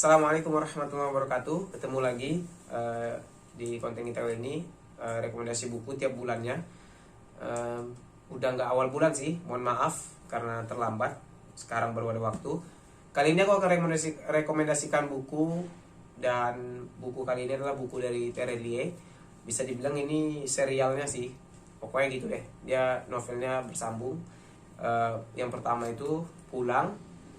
Assalamualaikum warahmatullahi wabarakatuh. Ketemu lagi di konten kita ini, rekomendasi buku tiap bulannya. Udah nggak awal bulan sih, mohon maaf karena terlambat. Sekarang baru ada waktu. Kali ini aku akan rekomendasikan buku, dan buku kali ini adalah buku dari Terelie. Bisa dibilang ini serialnya sih, pokoknya gitu deh. Dia novelnya bersambung. Yang pertama itu Pulang,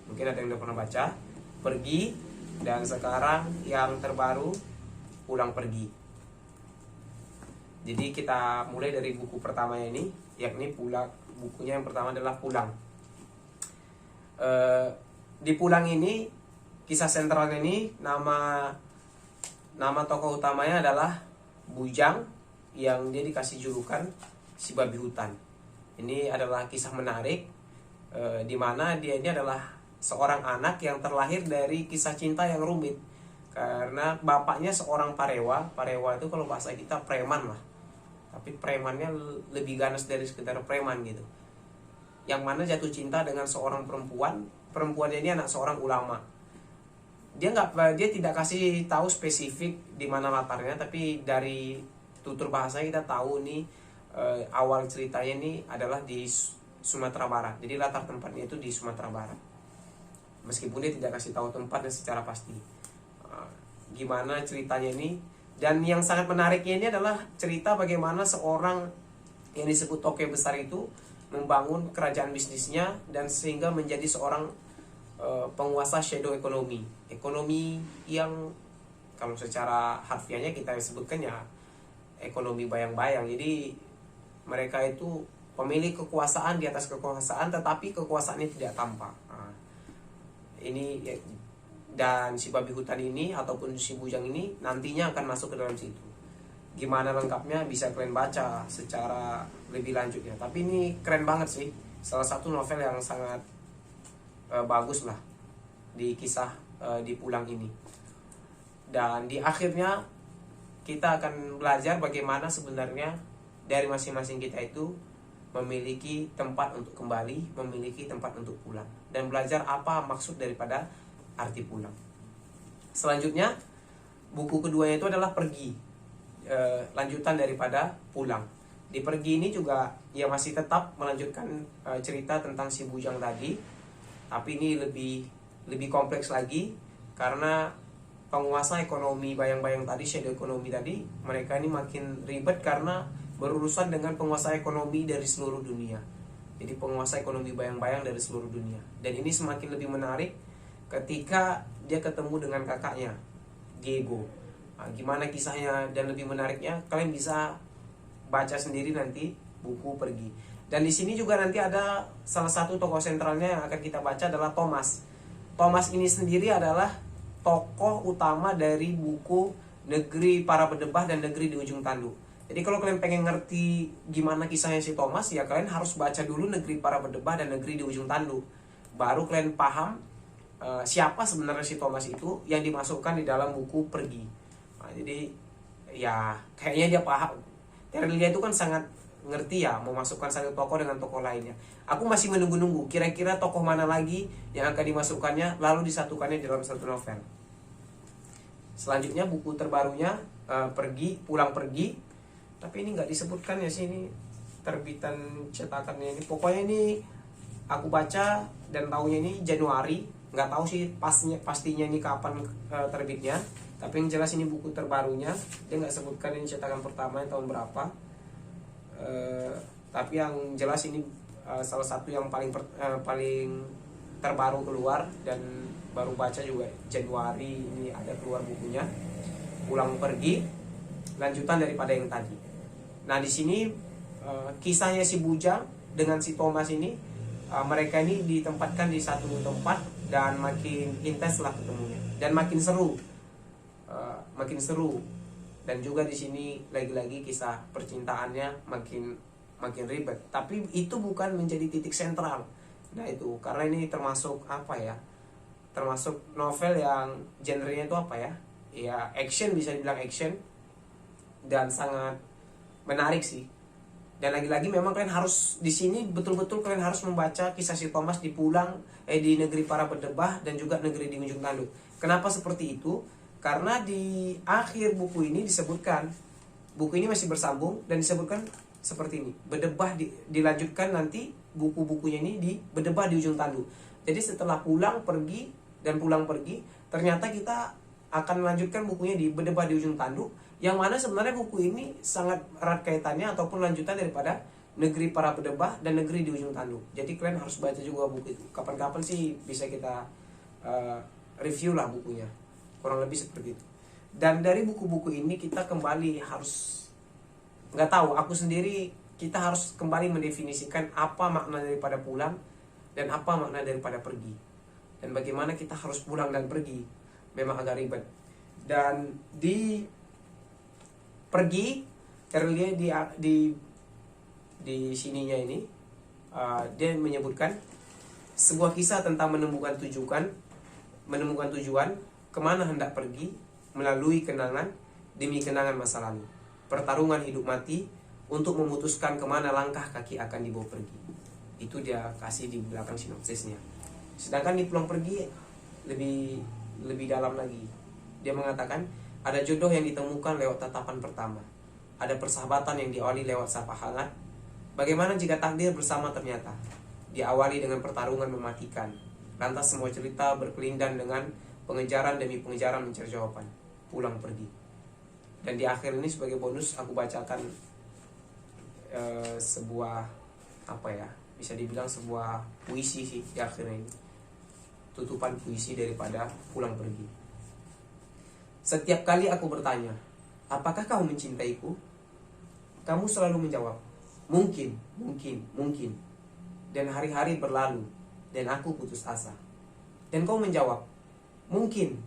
mungkin ada yang udah pernah baca. Pergi, dan sekarang yang terbaru Pulang Pergi. Jadi kita mulai dari buku pertamanya ini, yakni Pulang. Bukunya yang pertama adalah Pulang. Di Pulang ini, kisah sentralnya ini, nama tokoh utamanya adalah Bujang, yang dia dikasih julukan si babi hutan. Ini adalah kisah menarik, di mana dia ini adalah seorang anak yang terlahir dari kisah cinta yang rumit. Karena bapaknya seorang parewa. Parewa itu kalau bahasa kita preman lah, tapi premannya lebih ganas dari sekedar preman gitu. Yang mana jatuh cinta dengan seorang perempuan. Perempuannya ini anak seorang ulama. Dia tidak kasih tahu spesifik di mana latarnya, tapi dari tutur bahasa kita tahu nih, awal ceritanya ini adalah di Sumatera Barat. Jadi latar tempatnya itu di Sumatera Barat, meskipun dia tidak kasih tahu tempatnya secara pasti. Gimana ceritanya ini? Dan yang sangat menariknya ini adalah cerita bagaimana seorang yang disebut toke besar itu membangun kerajaan bisnisnya, dan sehingga menjadi seorang penguasa shadow ekonomi. Ekonomi yang kalau secara harfiahnya kita sebutkan ya ekonomi bayang-bayang. Jadi mereka itu pemilik kekuasaan di atas kekuasaan, tetapi kekuasaannya tidak tampak. Ini dan si babi hutan ini ataupun si Bujang ini nantinya akan masuk ke dalam situ. Gimana lengkapnya bisa kalian baca secara lebih lanjutnya. Tapi ini keren banget sih, salah satu novel yang sangat bagus lah di kisah di Pulang ini. Dan di akhirnya kita akan belajar bagaimana sebenarnya dari masing-masing kita itu memiliki tempat untuk kembali, memiliki tempat untuk pulang, dan belajar apa maksud daripada arti pulang. Selanjutnya, buku keduanya itu adalah Pergi, lanjutan daripada Pulang. Di Pergi ini juga ya masih tetap melanjutkan cerita tentang si Bujang tadi, tapi ini lebih kompleks lagi, karena penguasa ekonomi bayang-bayang tadi, shadow ekonomi tadi, mereka ini makin ribet karena berurusan dengan penguasa ekonomi dari seluruh dunia. Jadi penguasa ekonomi bayang-bayang dari seluruh dunia. Dan ini semakin lebih menarik ketika dia ketemu dengan kakaknya, Diego. Gimana kisahnya dan lebih menariknya, kalian bisa baca sendiri nanti buku Pergi. Dan di sini juga nanti ada salah satu tokoh sentralnya yang akan kita baca adalah Thomas. Thomas ini sendiri adalah tokoh utama dari buku Negeri Para Berdebah dan Negeri di Ujung Tanduk. Jadi kalau kalian pengen ngerti gimana kisahnya si Thomas, ya kalian harus baca dulu Negeri Para Berdebah dan Negeri di Ujung Tanduk. Baru kalian paham siapa sebenarnya si Thomas itu yang dimasukkan di dalam buku Pergi. Jadi ya kayaknya dia paham. Terelia itu kan sangat ngerti ya memasukkan satu tokoh dengan tokoh lainnya. Aku masih menunggu-nunggu kira-kira tokoh mana lagi yang akan dimasukkannya lalu disatukannya di dalam satu novel. Selanjutnya buku terbarunya Pergi, Pulang Pergi. Tapi ini nggak disebutkan ya sih, ini terbitan cetakannya ini. Pokoknya ini aku baca dan tahunya ini Januari. Nggak tahu sih pastinya ini kapan terbitnya. Tapi yang jelas ini buku terbarunya. Dia nggak sebutkan ini cetakan pertama tahun berapa. Tapi yang jelas ini salah satu yang paling terbaru keluar, dan baru baca juga Januari ini ada keluar bukunya Pulang Pergi, lanjutan daripada yang tadi. Nah di sini kisahnya si Bujang dengan si Thomas ini, mereka ini ditempatkan di satu tempat dan makin intens lah ketemunya dan makin seru, dan juga di sini lagi-lagi kisah percintaannya makin ribet. Tapi itu bukan menjadi titik sentral. Nah itu karena ini termasuk apa ya? Termasuk novel yang genrenya itu apa ya? Ya action, bisa dibilang action, dan sangat menarik sih. Dan lagi-lagi memang kalian harus di sini betul-betul kalian harus membaca kisah si Thomas di Pulang, di Negeri Para Berdebah dan juga Negeri di Ujung Tanduk. Kenapa seperti itu? Karena di akhir buku ini disebutkan, buku ini masih bersambung dan disebutkan seperti ini. Berdebah dilanjutkan nanti buku-bukunya ini di berdebah di ujung tanduk. Jadi setelah pulang pergi, ternyata kita akan melanjutkan bukunya di berdebah di ujung tanduk, yang mana sebenarnya buku ini sangat erat kaitannya ataupun lanjutan daripada Negeri Para Berdebah dan Negeri di Ujung Tanduk. Jadi kalian harus baca juga buku itu. Kapan-kapan sih bisa kita review lah bukunya. Kurang lebih seperti itu. Dan dari buku-buku ini kita kembali harus, nggak tahu, aku sendiri, kita harus kembali mendefinisikan apa makna daripada pulang dan apa makna daripada pergi. Dan bagaimana kita harus pulang dan pergi. Memang agak ribet. Dan di pergi, terlihat di sininya ini, dia menyebutkan sebuah kisah tentang menemukan tujuan kemana hendak pergi melalui kenangan demi kenangan masa lalu, pertarungan hidup mati untuk memutuskan kemana langkah kaki akan dibawa pergi. Itu dia kasih di belakang sinopsisnya. Sedangkan di Pulang Pergi lebih dalam lagi. Dia mengatakan ada jodoh yang ditemukan lewat tatapan pertama, ada persahabatan yang diawali lewat sapa hangat. Bagaimana jika takdir bersama ternyata diawali dengan pertarungan mematikan. Lantas semua cerita berkelindan dengan pengejaran demi pengejaran mencari jawaban. Pulang pergi. Dan di akhir ini sebagai bonus aku bacakan sebuah, apa ya, bisa dibilang sebuah puisi sih di akhir ini. Tutupan puisi daripada Pulang Pergi. Setiap kali aku bertanya, apakah kau mencintaiku? Kamu selalu menjawab, mungkin. Dan hari-hari berlalu, dan aku putus asa. Dan kau menjawab, mungkin.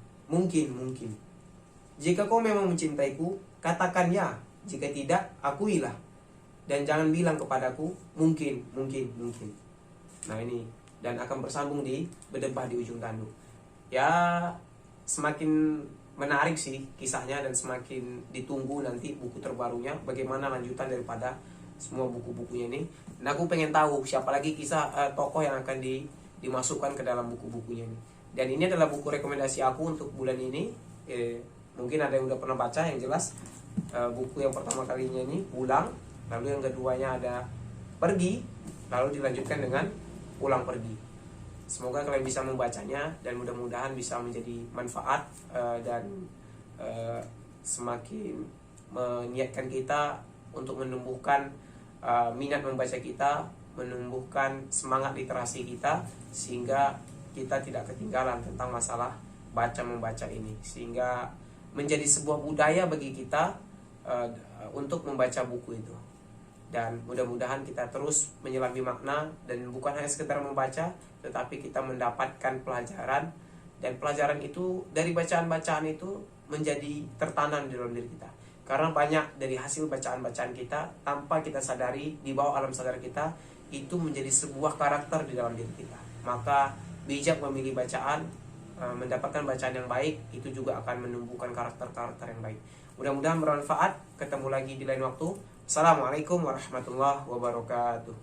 Jika kau memang mencintaiku, katakan ya. Jika tidak, akuilah. Dan jangan bilang kepadaku, mungkin. Nah ini, dan akan bersambung di Berdebah di Ujung Tanduk. Ya, semakin menarik sih kisahnya dan semakin ditunggu nanti buku terbarunya, bagaimana lanjutan daripada semua buku-bukunya ini. Dan aku pengen tahu siapa lagi kisah tokoh yang akan dimasukkan ke dalam buku-bukunya ini. Dan ini adalah buku rekomendasi aku untuk bulan ini. Mungkin ada yang udah pernah baca, yang jelas buku yang pertama kalinya ini Pulang, lalu yang keduanya ada Pergi, lalu dilanjutkan dengan Pulang Pergi. Semoga kalian bisa membacanya dan mudah-mudahan bisa menjadi manfaat dan semakin mengingatkan kita untuk menumbuhkan minat membaca kita, menumbuhkan semangat literasi kita, sehingga kita tidak ketinggalan tentang masalah baca-membaca ini, sehingga menjadi sebuah budaya bagi kita untuk membaca buku itu. Dan mudah-mudahan kita terus menyelami makna, dan bukan hanya sekedar membaca, tetapi kita mendapatkan pelajaran, dan pelajaran itu dari bacaan-bacaan itu menjadi tertanam di dalam diri kita. Karena banyak dari hasil bacaan-bacaan kita tanpa kita sadari, di bawah alam sadar kita, itu menjadi sebuah karakter di dalam diri kita. Maka bijak memilih bacaan, mendapatkan bacaan yang baik, itu juga akan menumbuhkan karakter-karakter yang baik. Mudah-mudahan bermanfaat. Ketemu lagi di lain waktu. Assalamualaikum warahmatullahi wabarakatuh.